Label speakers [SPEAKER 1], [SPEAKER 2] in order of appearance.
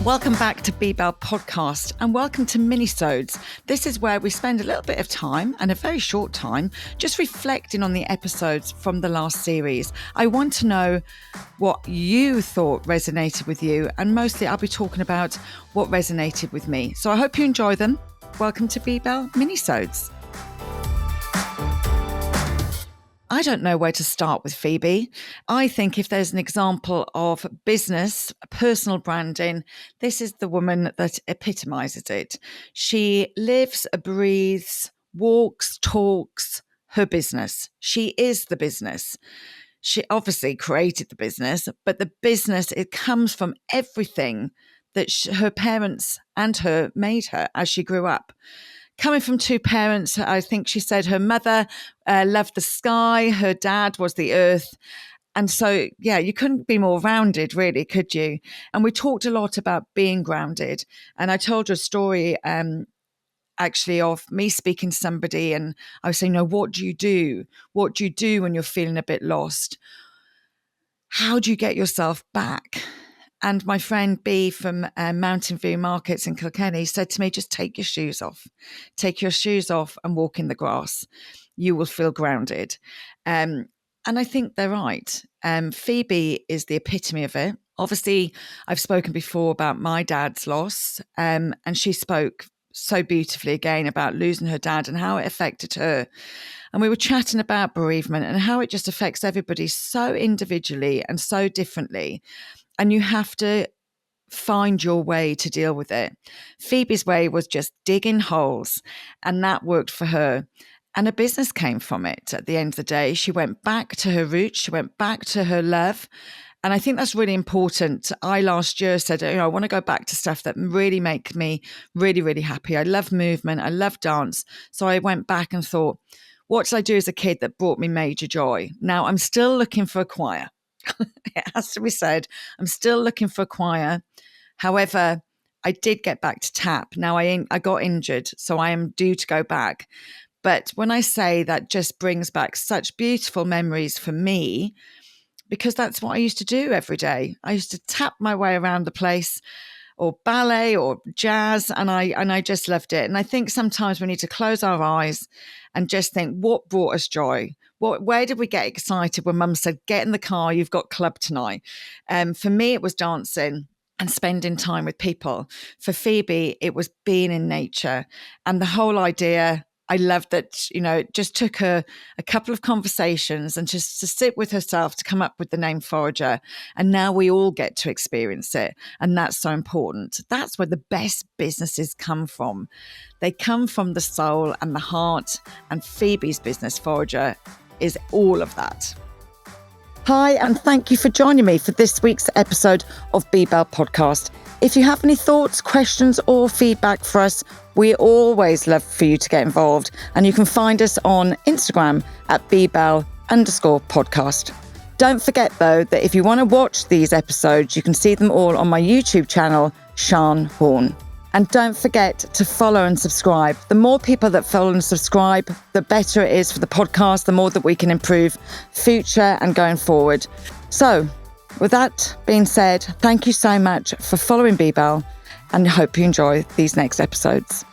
[SPEAKER 1] Welcome back to Beebell Podcast and welcome to Minisodes. This is where we spend a little bit of time, and a very short time, just reflecting on the episodes from the last series. I want to know what you thought resonated with you, and mostly I'll be talking about what resonated with me. So I hope you enjoy them. Welcome to Beebell Minisodes. I don't know where to start with Feebee. I think if there's an example of business, personal branding, this is the woman that epitomizes it. She lives, breathes, walks, talks her business. She is the business. She obviously created the business, but the business, it comes from everything that her parents and her made her as she grew up. Coming from two parents, I think she said her mother loved the sky, her dad was the earth. And so, yeah, you couldn't be more rounded, really, could you? And we talked a lot about being grounded. And I told her a story, actually, of me speaking to somebody, and I was saying, what do you do? What do you do when you're feeling a bit lost? How do you get yourself back? And my friend B from Mountain View Markets in Kilkenny said to me, just take your shoes off. Take your shoes off and walk in the grass. You will feel grounded. And I think they're right. Feebee is the epitome of it. Obviously, I've spoken before about my dad's loss, and she spoke so beautifully again about losing her dad and how it affected her. And we were chatting about bereavement and how it just affects everybody so individually and so differently. And you have to find your way to deal with it. Feebee's way was just digging holes, and that worked for her. And a business came from it at the end of the day. She went back to her roots. She went back to her love. And I think that's really important. I last year said, I want to go back to stuff that really make me really, really happy. I love movement. I love dance. So I went back and thought, what did I do as a kid that brought me major joy? Now I'm still looking for a choir. It has to be said, I'm still looking for a choir. However, I did get back to tap. Now I got injured, so I am due to go back. But when I say that just brings back such beautiful memories for me, because that's what I used to do every day. I used to tap my way around the place, or ballet or jazz, and I just loved it. And I think sometimes we need to close our eyes and just think, what brought us joy? Where did we get excited when Mum said, get in the car, you've got club tonight? For me, it was dancing and spending time with people. For Feebee, it was being in nature. And the whole idea, I loved that, it just took her a couple of conversations and just to sit with herself to come up with the name Forager. And now we all get to experience it. And that's so important. That's where the best businesses come from. They come from the soul and the heart. And Feebee's business, Forager, is all of that. Hi, and thank you for joining me for this week's episode of Beebell Podcast. If you have any thoughts, questions, or feedback for us, we always love for you to get involved. And you can find us on Instagram at Beebell_podcast. Don't forget, though, that if you want to watch these episodes, you can see them all on my YouTube channel, Sian Horn. And don't forget to follow and subscribe. The more people that follow and subscribe, the better it is for the podcast, the more that we can improve future and going forward. So, with that being said, thank you so much for following Beebell, and I hope you enjoy these next episodes.